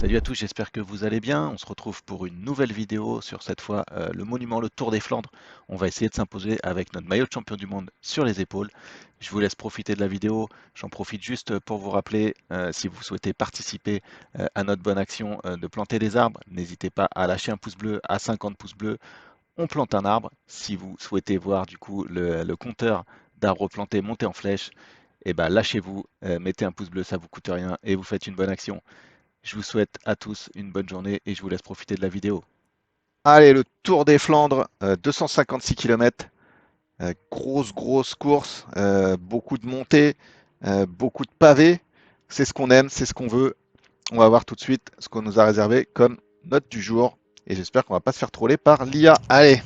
Salut à tous, j'espère que vous allez bien. On se retrouve pour une nouvelle vidéo sur cette fois le monument, le Tour des Flandres. On va essayer de s'imposer avec notre maillot de champion du monde sur les épaules. Je vous laisse profiter de la vidéo. J'en profite juste pour vous rappeler, si vous souhaitez participer à notre bonne action de planter des arbres, n'hésitez pas à lâcher un pouce bleu à 50 pouces bleus. On plante un arbre. Si vous souhaitez voir du coup le compteur d'arbres plantés monter en flèche, eh ben, lâchez-vous, mettez un pouce bleu, ça vous coûte rien et vous faites une bonne action. Je vous souhaite à tous une bonne journée et je vous laisse profiter de la vidéo. Allez, le Tour des Flandres, 256 km, grosse course, beaucoup de montées, beaucoup de pavés. C'est ce qu'on aime, c'est ce qu'on veut. On va voir tout de suite ce qu'on nous a réservé comme note du jour. Et j'espère qu'on va pas se faire troller par l'IA. Allez,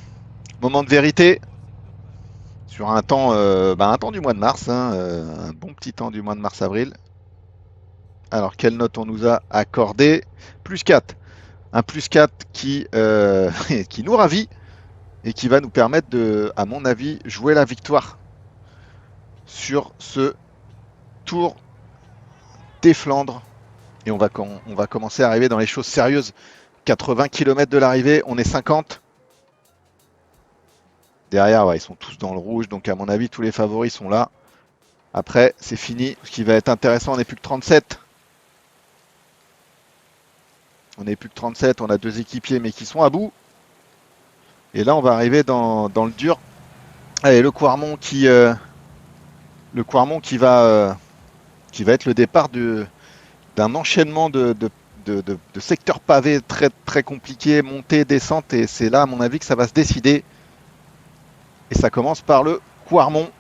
moment de vérité sur un temps du mois de mars, hein, un bon petit temps du mois de mars-avril. Alors, quelle note on nous a accordé? Plus 4. Un plus 4 qui nous ravit et qui va nous permettre de, à mon avis, jouer la victoire sur ce Tour des Flandres. Et on va commencer à arriver dans les choses sérieuses. 80 km de l'arrivée, on est 50. Derrière, ouais, ils sont tous dans le rouge, donc à mon avis, tous les favoris sont là. Après, c'est fini. Ce qui va être intéressant, on n'est plus que 37. On n'est plus que 37, on a deux équipiers, mais qui sont à bout. Et là, on va arriver dans le dur. Allez, le Quarmont qui va être le départ d'un enchaînement de secteurs pavés très compliqués, montée, descente, et c'est là, à mon avis, que ça va se décider. Et ça commence par le Quarmont.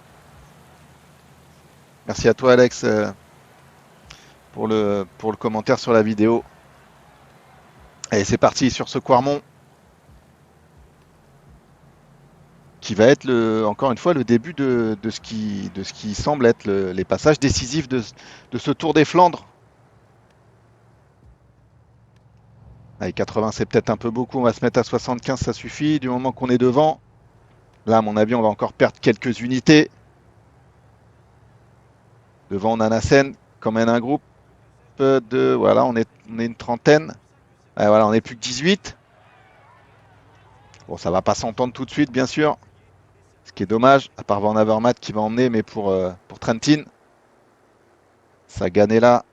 Merci à toi, Alex, pour le commentaire sur la vidéo. Allez, c'est parti sur ce Quarmont, qui va être, encore une fois, le début de ce qui semble être les passages décisifs de ce Tour des Flandres. Allez, 80, c'est peut-être un peu beaucoup. On va se mettre à 75, ça suffit. Du moment qu'on est devant, là, à mon avis, on va encore perdre quelques unités. Devant, on a Nassen, quand mène un groupe de. Voilà, on est une trentaine. Voilà, on n'est plus que 18. Bon, ça va pas s'entendre tout de suite, bien sûr. Ce qui est dommage, à part Van Avermaet qui va emmener, mais pour Trentin. Sagan est là.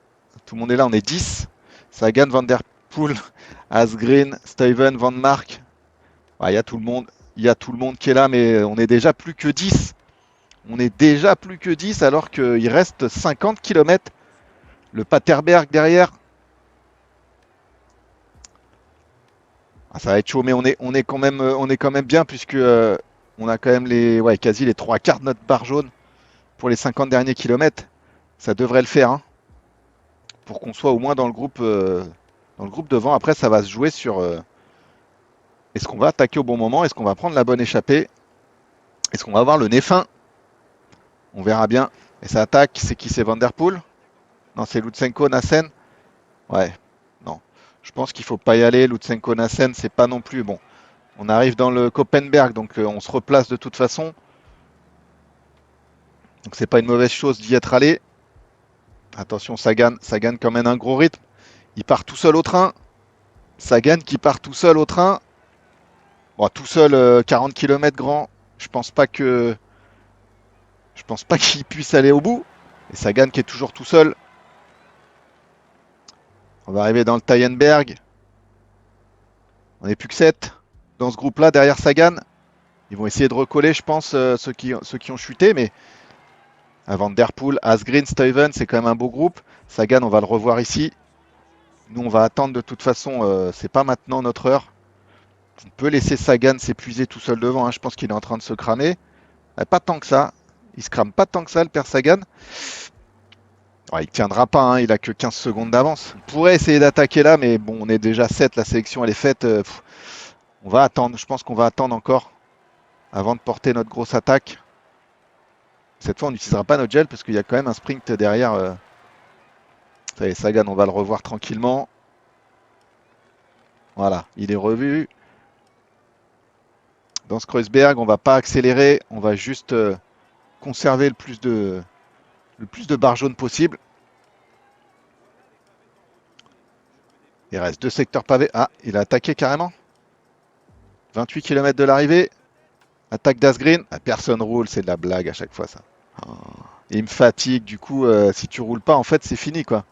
Tout le monde est là, on est 10. Sagan, Van Der Poel, Asgreen, Steven, Van Mark. Il y a tout le monde. Il y a tout le monde qui est là, mais on est déjà plus que 10. On est déjà plus que 10 alors qu'il reste 50 km. Le Paterberg derrière. Ah, ça va être chaud, mais on est quand même bien puisque on a quand même quasi les trois quarts de notre barre jaune pour les 50 derniers kilomètres. Ça devrait le faire, hein, pour qu'on soit au moins dans le groupe devant. Après, ça va se jouer sur est-ce qu'on va attaquer au bon moment, est-ce qu'on va prendre la bonne échappée, est-ce qu'on va avoir le nez fin. On verra bien. Et ça attaque, c'est qui? C'est Van Der Poel? Non, c'est Lutsenko, Nassen. Ouais, non. Je pense qu'il faut pas y aller. Lutsenko, Nassen, c'est pas non plus bon. On arrive dans le Koppenberg, donc on se replace de toute façon. Donc c'est pas une mauvaise chose d'y être allé. Attention, Sagan quand même un gros rythme. Il part tout seul au train. Sagan qui part tout seul au train. Bon, tout seul, 40 km grand. Je pense pas que, je pense pas qu'il puisse aller au bout. Et Sagan qui est toujours tout seul. On va arriver dans le Tyenberg. On n'est plus que 7 dans ce groupe-là derrière Sagan. Ils vont essayer de recoller, je pense, ceux qui ont chuté, mais Van Der Poel, Asgreen, Stuyven, c'est quand même un beau groupe. Sagan, on va le revoir ici. Nous, on va attendre de toute façon, c'est pas maintenant notre heure. On peut laisser Sagan s'épuiser tout seul devant, hein. Je pense qu'il est en train de se cramer. Pas tant que ça. Il se crame pas tant que ça, le père Sagan. Ouais, il tiendra pas, hein, il a que 15 secondes d'avance. On pourrait essayer d'attaquer là, mais bon, on est déjà 7, la sélection elle est faite. On va attendre, je pense qu'on va attendre encore avant de porter notre grosse attaque. Cette fois, on n'utilisera pas notre gel parce qu'il y a quand même un sprint derrière. Ça y est, Sagan, on va le revoir tranquillement. Voilà, il est revu. Dans ce Kreuzberg, on va pas accélérer, on va juste conserver le plus de barres jaunes possible. Il reste 2 secteurs pavés. Ah, il a attaqué carrément. 28 km de l'arrivée. Attaque d'Asgreen. Ah, personne roule, c'est de la blague à chaque fois ça. Oh. Et il me fatigue, du coup, si tu roules pas, en fait, c'est fini quoi.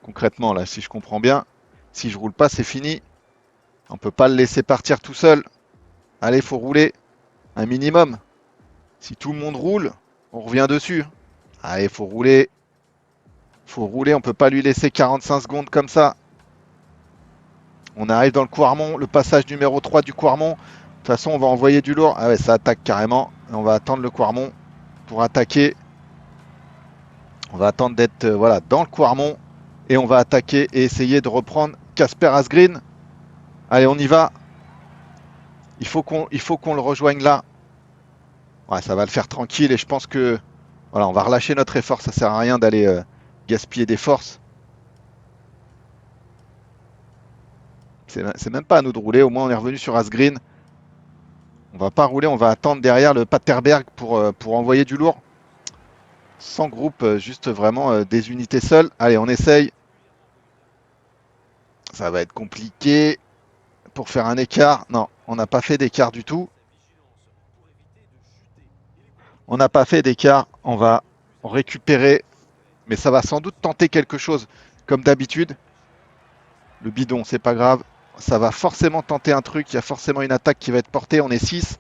Concrètement, là, si je comprends bien, si je roule pas, c'est fini. On peut pas le laisser partir tout seul. Allez, faut rouler un minimum. Si tout le monde roule, on revient dessus. Allez, faut rouler. Faut rouler, on peut pas lui laisser 45 secondes comme ça. On arrive dans le Quarmont, le passage numéro 3 du Quarmont. De toute façon, on va envoyer du lourd. Ah ouais, ça attaque carrément. On va attendre le Quarmont pour attaquer. On va attendre d'être voilà, dans le Quarmont. Et on va attaquer et essayer de reprendre Casper Asgreen. Allez, on y va. Il faut qu'on le rejoigne là. Ouais, ça va le faire tranquille et je pense que voilà, on va relâcher notre effort. Ça sert à rien d'aller gaspiller des forces. C'est même pas à nous de rouler. Au moins, on est revenu sur Asgreen. On va pas rouler, on va attendre derrière le Paterberg pour envoyer du lourd. Sans groupe, juste vraiment des unités seules. Allez, on essaye. Ça va être compliqué pour faire un écart. Non, on n'a pas fait d'écart du tout. On n'a pas fait d'écart. On va récupérer. Mais ça va sans doute tenter quelque chose, comme d'habitude. Le bidon, c'est pas grave. Ça va forcément tenter un truc. Il y a forcément une attaque qui va être portée. On est 6.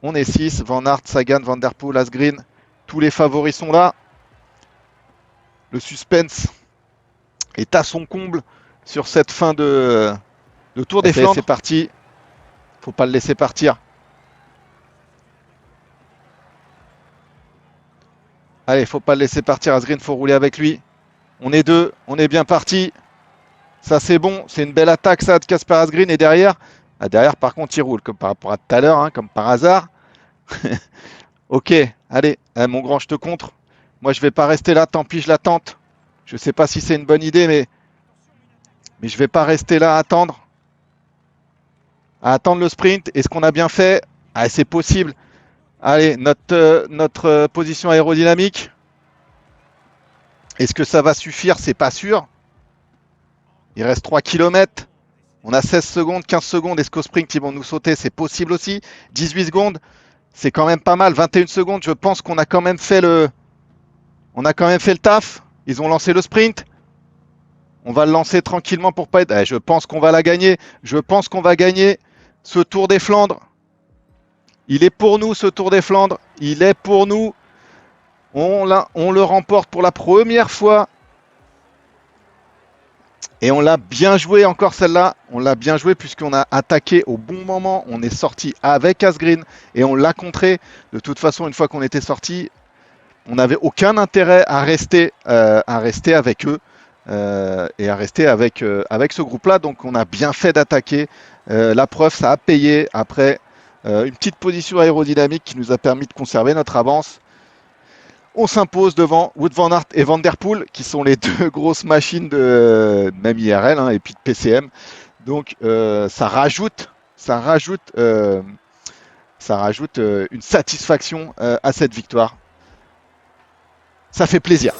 On est 6. Van Aert, Sagan, Van Der Poel, Asgreen. Tous les favoris sont là. Le suspense est à son comble sur cette fin de Tour des Flandres. C'est parti. Faut pas le laisser partir. Allez, faut pas le laisser partir. Asgreen, faut rouler avec lui. On est 2. On est bien parti. Ça, c'est bon. C'est une belle attaque, ça, de Casper Asgreen. Et derrière, derrière, par contre, il roule, comme par rapport à tout à l'heure, hein, comme par hasard. Ok, allez, mon grand, je te contre. Moi, je vais pas rester là. Tant pis, je la tente. Je sais pas si c'est une bonne idée, mais je vais pas rester là à attendre. À attendre le sprint. Est-ce qu'on a bien fait? Ah, c'est possible. Allez, notre position aérodynamique. Est-ce que ça va suffire? C'est pas sûr. Il reste 3 km. On a 16 secondes, 15 secondes. Est-ce qu'au sprint, ils vont nous sauter? C'est possible aussi. 18 secondes. C'est quand même pas mal. 21 secondes. Je pense qu'on a quand même fait le taf. Ils ont lancé le sprint. On va le lancer tranquillement pour pas être. Je pense qu'on va la gagner. Je pense qu'on va gagner ce Tour des Flandres. Il est pour nous, ce Tour des Flandres. Il est pour nous. On le remporte pour la première fois. Et on l'a bien joué encore celle-là. On l'a bien joué puisqu'on a attaqué au bon moment. On est sorti avec Asgreen et on l'a contré. De toute façon, une fois qu'on était sorti, on n'avait aucun intérêt à rester avec eux et à rester avec ce groupe-là. Donc on a bien fait d'attaquer. La preuve, ça a payé après une petite position aérodynamique qui nous a permis de conserver notre avance. On s'impose devant Wout van Aert et Van Der Poel, qui sont les deux grosses machines de même IRL hein, et puis de PCM. Donc ça rajoute une satisfaction à cette victoire. Ça fait plaisir.